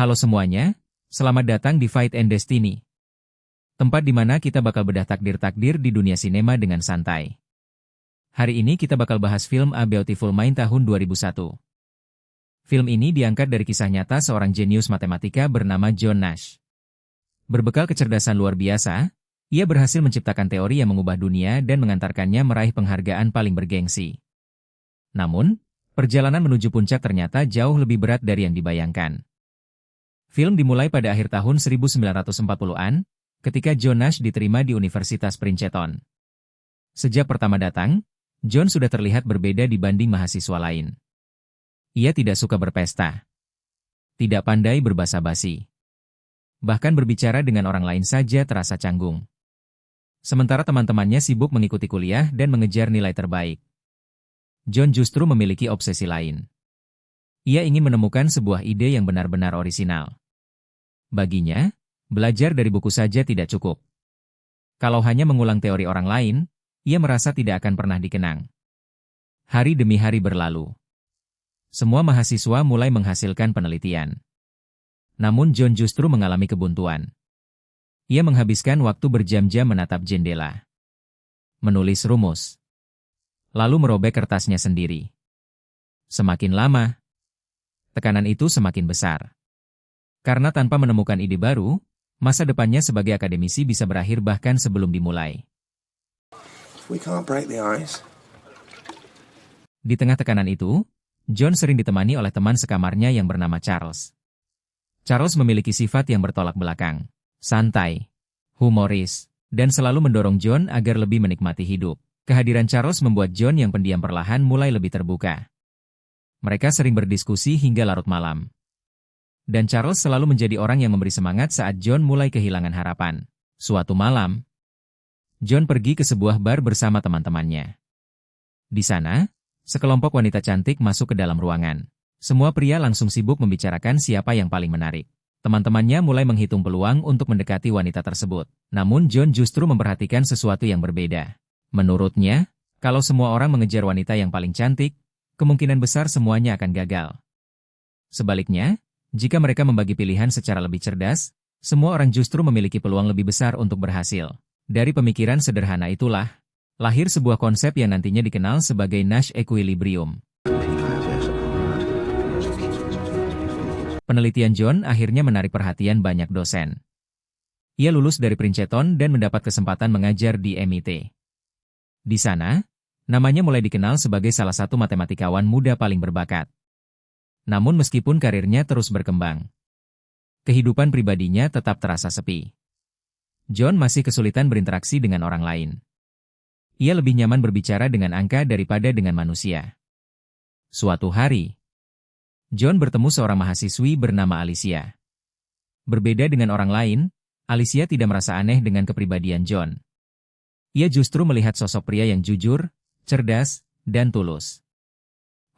Halo semuanya, selamat datang di Fight and Destiny. Tempat di mana kita bakal bedah takdir-takdir di dunia sinema dengan santai. Hari ini kita bakal bahas film A Beautiful Mind tahun 2001. Film ini diangkat dari kisah nyata seorang jenius matematika bernama John Nash. Berbekal kecerdasan luar biasa, ia berhasil menciptakan teori yang mengubah dunia dan mengantarkannya meraih penghargaan paling bergengsi. Namun, perjalanan menuju puncak ternyata jauh lebih berat dari yang dibayangkan. Film dimulai pada akhir tahun 1940-an, ketika John Nash diterima di Universitas Princeton. Sejak pertama datang, John sudah terlihat berbeda dibanding mahasiswa lain. Ia tidak suka berpesta. Tidak pandai berbasa-basi. Bahkan berbicara dengan orang lain saja terasa canggung. Sementara teman-temannya sibuk mengikuti kuliah dan mengejar nilai terbaik. John justru memiliki obsesi lain. Ia ingin menemukan sebuah ide yang benar-benar orisinal. Baginya, belajar dari buku saja tidak cukup. Kalau hanya mengulang teori orang lain, ia merasa tidak akan pernah dikenang. Hari demi hari berlalu. Semua mahasiswa mulai menghasilkan penelitian. Namun John justru mengalami kebuntuan. Ia menghabiskan waktu berjam-jam menatap jendela. Menulis rumus. Lalu merobek kertasnya sendiri. Semakin lama, tekanan itu semakin besar. Karena tanpa menemukan ide baru, masa depannya sebagai akademisi bisa berakhir bahkan sebelum dimulai. Di tengah tekanan itu, John sering ditemani oleh teman sekamarnya yang bernama Charles. Charles memiliki sifat yang bertolak belakang, santai, humoris, dan selalu mendorong John agar lebih menikmati hidup. Kehadiran Charles membuat John yang pendiam perlahan mulai lebih terbuka. Mereka sering berdiskusi hingga larut malam. Dan Charles selalu menjadi orang yang memberi semangat saat John mulai kehilangan harapan. Suatu malam, John pergi ke sebuah bar bersama teman-temannya. Di sana, sekelompok wanita cantik masuk ke dalam ruangan. Semua pria langsung sibuk membicarakan siapa yang paling menarik. Teman-temannya mulai menghitung peluang untuk mendekati wanita tersebut. Namun John justru memperhatikan sesuatu yang berbeda. Menurutnya, kalau semua orang mengejar wanita yang paling cantik, kemungkinan besar semuanya akan gagal. Sebaliknya, jika mereka membagi pilihan secara lebih cerdas, semua orang justru memiliki peluang lebih besar untuk berhasil. Dari pemikiran sederhana itulah, lahir sebuah konsep yang nantinya dikenal sebagai Nash Equilibrium. Penelitian John akhirnya menarik perhatian banyak dosen. Ia lulus dari Princeton dan mendapat kesempatan mengajar di MIT. Di sana, namanya mulai dikenal sebagai salah satu matematikawan muda paling berbakat. Namun meskipun karirnya terus berkembang, kehidupan pribadinya tetap terasa sepi. John masih kesulitan berinteraksi dengan orang lain. Ia lebih nyaman berbicara dengan angka daripada dengan manusia. Suatu hari, John bertemu seorang mahasiswi bernama Alicia. Berbeda dengan orang lain, Alicia tidak merasa aneh dengan kepribadian John. Ia justru melihat sosok pria yang jujur, cerdas, dan tulus.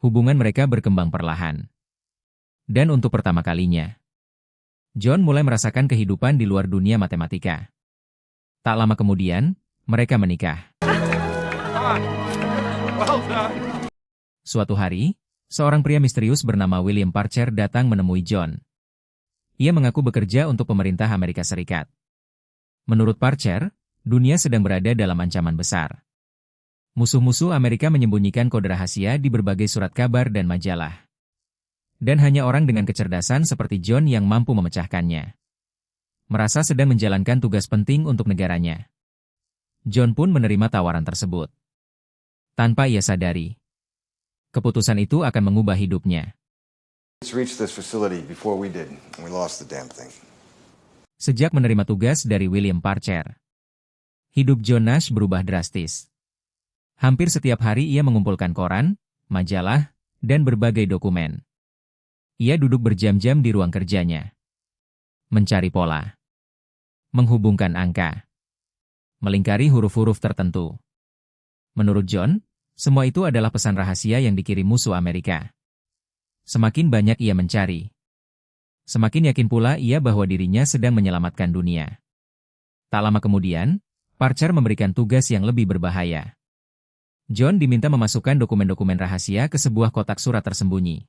Hubungan mereka berkembang perlahan. Dan untuk pertama kalinya, John mulai merasakan kehidupan di luar dunia matematika. Tak lama kemudian, mereka menikah. Suatu hari, seorang pria misterius bernama William Parcher datang menemui John. Ia mengaku bekerja untuk pemerintah Amerika Serikat. Menurut Parcher, dunia sedang berada dalam ancaman besar. Musuh-musuh Amerika menyembunyikan kode rahasia di berbagai surat kabar dan majalah. Dan hanya orang dengan kecerdasan seperti John yang mampu memecahkannya. Merasa sedang menjalankan tugas penting untuk negaranya. John pun menerima tawaran tersebut. Tanpa ia sadari, keputusan itu akan mengubah hidupnya. Sejak menerima tugas dari William Parcher, hidup John Nash berubah drastis. Hampir setiap hari ia mengumpulkan koran, majalah, dan berbagai dokumen. Ia duduk berjam-jam di ruang kerjanya. Mencari pola. Menghubungkan angka. Melingkari huruf-huruf tertentu. Menurut John, semua itu adalah pesan rahasia yang dikirim musuh Amerika. Semakin banyak ia mencari, semakin yakin pula ia bahwa dirinya sedang menyelamatkan dunia. Tak lama kemudian, Parcher memberikan tugas yang lebih berbahaya. John diminta memasukkan dokumen-dokumen rahasia ke sebuah kotak surat tersembunyi.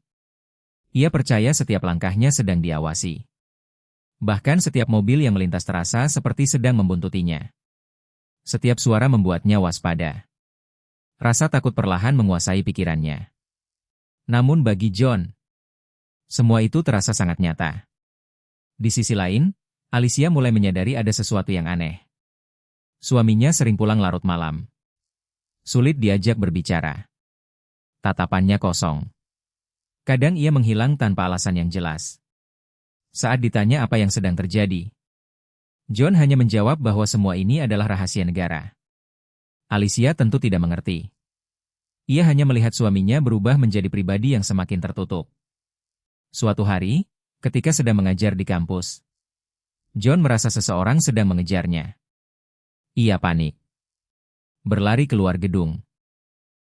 Ia percaya setiap langkahnya sedang diawasi. Bahkan setiap mobil yang melintas terasa seperti sedang membuntutinya. Setiap suara membuatnya waspada. Rasa takut perlahan menguasai pikirannya. Namun bagi John, semua itu terasa sangat nyata. Di sisi lain, Alicia mulai menyadari ada sesuatu yang aneh. Suaminya sering pulang larut malam. Sulit diajak berbicara. Tatapannya kosong. Kadang ia menghilang tanpa alasan yang jelas. Saat ditanya apa yang sedang terjadi, John hanya menjawab bahwa semua ini adalah rahasia negara. Alicia tentu tidak mengerti. Ia hanya melihat suaminya berubah menjadi pribadi yang semakin tertutup. Suatu hari, ketika sedang mengajar di kampus, John merasa seseorang sedang mengejarnya. Ia panik. Berlari keluar gedung.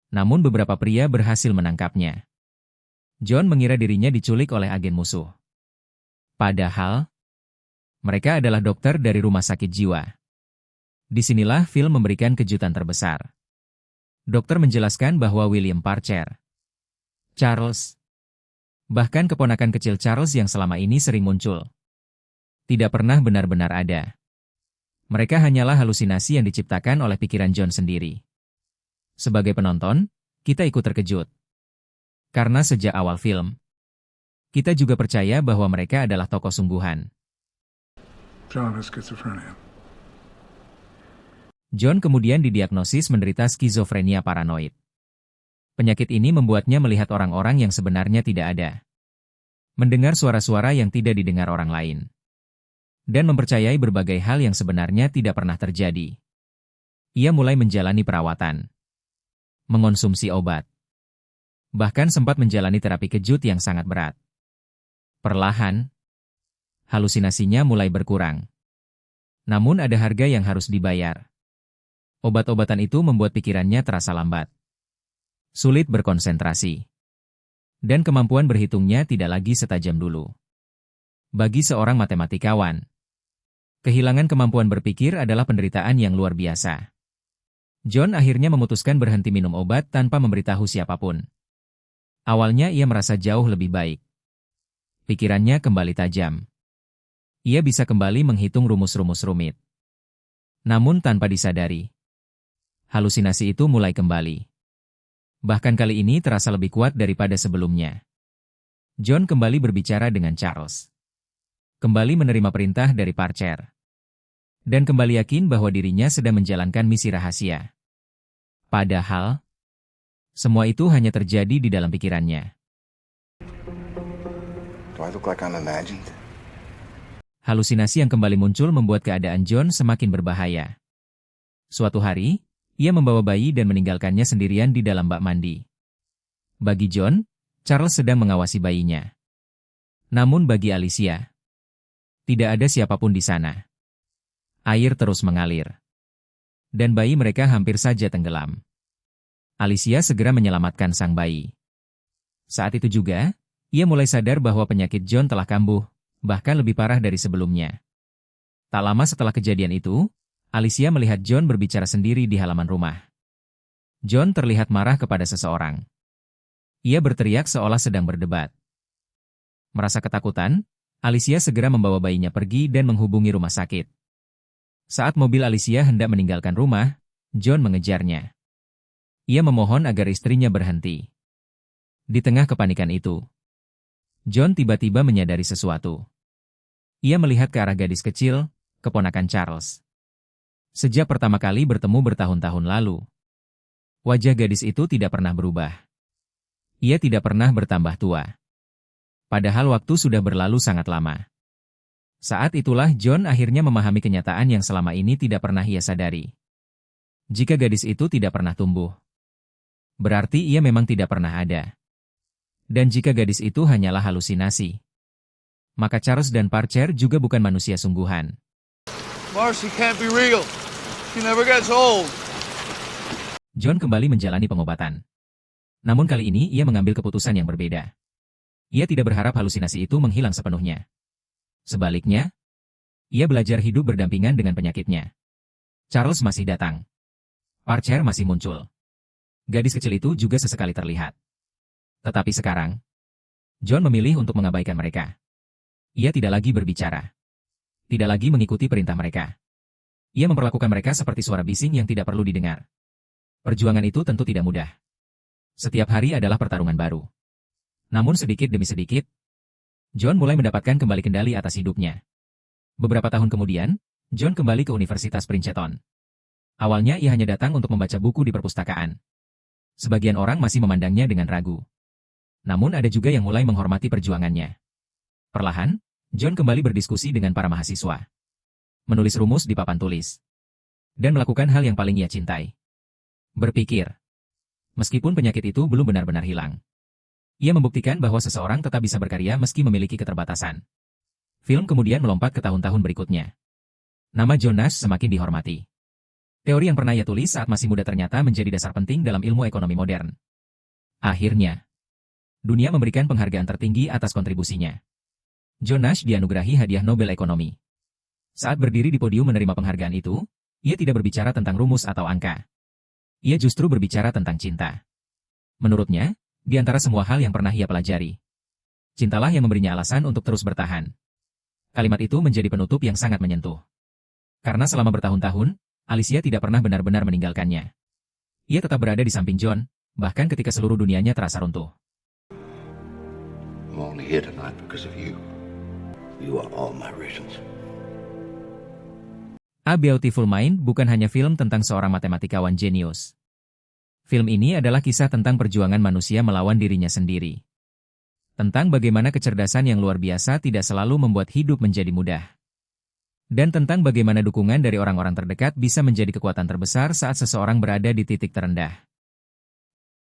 Namun beberapa pria berhasil menangkapnya. John mengira dirinya diculik oleh agen musuh. Padahal, mereka adalah dokter dari rumah sakit jiwa. Disinilah film memberikan kejutan terbesar. Dokter menjelaskan bahwa William Parcher, Charles, bahkan keponakan kecil Charles yang selama ini sering muncul, tidak pernah benar-benar ada. Mereka hanyalah halusinasi yang diciptakan oleh pikiran John sendiri. Sebagai penonton, kita ikut terkejut. Karena sejak awal film, kita juga percaya bahwa mereka adalah tokoh sungguhan. John kemudian didiagnosis menderita skizofrenia paranoid. Penyakit ini membuatnya melihat orang-orang yang sebenarnya tidak ada. Mendengar suara-suara yang tidak didengar orang lain. Dan mempercayai berbagai hal yang sebenarnya tidak pernah terjadi. Ia mulai menjalani perawatan. Mengonsumsi obat. Bahkan sempat menjalani terapi kejut yang sangat berat. Perlahan, halusinasinya mulai berkurang. Namun ada harga yang harus dibayar. Obat-obatan itu membuat pikirannya terasa lambat. Sulit berkonsentrasi. Dan kemampuan berhitungnya tidak lagi setajam dulu. Bagi seorang matematikawan, kehilangan kemampuan berpikir adalah penderitaan yang luar biasa. John akhirnya memutuskan berhenti minum obat tanpa memberitahu siapapun. Awalnya ia merasa jauh lebih baik. Pikirannya kembali tajam. Ia bisa kembali menghitung rumus-rumus rumit. Namun tanpa disadari, halusinasi itu mulai kembali. Bahkan kali ini terasa lebih kuat daripada sebelumnya. John kembali berbicara dengan Charles. Kembali menerima perintah dari Parcher. Dan kembali yakin bahwa dirinya sedang menjalankan misi rahasia. Padahal, semua itu hanya terjadi di dalam pikirannya. Halusinasi yang kembali muncul membuat keadaan John semakin berbahaya. Suatu hari, ia membawa bayi dan meninggalkannya sendirian di dalam bak mandi. Bagi John, Charles sedang mengawasi bayinya. Namun bagi Alicia, tidak ada siapapun di sana. Air terus mengalir. Dan bayi mereka hampir saja tenggelam. Alicia segera menyelamatkan sang bayi. Saat itu juga, ia mulai sadar bahwa penyakit John telah kambuh, bahkan lebih parah dari sebelumnya. Tak lama setelah kejadian itu, Alicia melihat John berbicara sendiri di halaman rumah. John terlihat marah kepada seseorang. Ia berteriak seolah sedang berdebat. Merasa ketakutan, Alicia segera membawa bayinya pergi dan menghubungi rumah sakit. Saat mobil Alicia hendak meninggalkan rumah, John mengejarnya. Ia memohon agar istrinya berhenti. Di tengah kepanikan itu, John tiba-tiba menyadari sesuatu. Ia melihat ke arah gadis kecil, keponakan Charles. Sejak pertama kali bertemu bertahun-tahun lalu, wajah gadis itu tidak pernah berubah. Ia tidak pernah bertambah tua. Padahal waktu sudah berlalu sangat lama. Saat itulah John akhirnya memahami kenyataan yang selama ini tidak pernah ia sadari. Jika gadis itu tidak pernah tumbuh, berarti ia memang tidak pernah ada. Dan jika gadis itu hanyalah halusinasi, maka Charles dan Parcher juga bukan manusia sungguhan. Marcy can't be real. She never gets old. John kembali menjalani pengobatan. Namun kali ini ia mengambil keputusan yang berbeda. Ia tidak berharap halusinasi itu menghilang sepenuhnya. Sebaliknya, ia belajar hidup berdampingan dengan penyakitnya. Charles masih datang. Parcher masih muncul. Gadis kecil itu juga sesekali terlihat. Tetapi sekarang, John memilih untuk mengabaikan mereka. Ia tidak lagi berbicara. Tidak lagi mengikuti perintah mereka. Ia memperlakukan mereka seperti suara bising yang tidak perlu didengar. Perjuangan itu tentu tidak mudah. Setiap hari adalah pertarungan baru. Namun sedikit demi sedikit, John mulai mendapatkan kembali kendali atas hidupnya. Beberapa tahun kemudian, John kembali ke Universitas Princeton. Awalnya ia hanya datang untuk membaca buku di perpustakaan. Sebagian orang masih memandangnya dengan ragu. Namun ada juga yang mulai menghormati perjuangannya. Perlahan, John kembali berdiskusi dengan para mahasiswa. Menulis rumus di papan tulis. Dan melakukan hal yang paling ia cintai. Berpikir. Meskipun penyakit itu belum benar-benar hilang. Ia membuktikan bahwa seseorang tetap bisa berkarya meski memiliki keterbatasan. Film kemudian melompat ke tahun-tahun berikutnya. Nama John Nash semakin dihormati. Teori yang pernah ia tulis saat masih muda ternyata menjadi dasar penting dalam ilmu ekonomi modern. Akhirnya, dunia memberikan penghargaan tertinggi atas kontribusinya. John Nash dianugerahi hadiah Nobel Ekonomi. Saat berdiri di podium menerima penghargaan itu, ia tidak berbicara tentang rumus atau angka. Ia justru berbicara tentang cinta. Menurutnya, di antara semua hal yang pernah ia pelajari, cintalah yang memberinya alasan untuk terus bertahan. Kalimat itu menjadi penutup yang sangat menyentuh. Karena selama bertahun-tahun, Alicia tidak pernah benar-benar meninggalkannya. Ia tetap berada di samping John, bahkan ketika seluruh dunianya terasa runtuh. I'm only here tonight because of you. You are all my reasons. A Beautiful Mind bukan hanya film tentang seorang matematikawan jenius. Film ini adalah kisah tentang perjuangan manusia melawan dirinya sendiri. Tentang bagaimana kecerdasan yang luar biasa tidak selalu membuat hidup menjadi mudah. Dan tentang bagaimana dukungan dari orang-orang terdekat bisa menjadi kekuatan terbesar saat seseorang berada di titik terendah.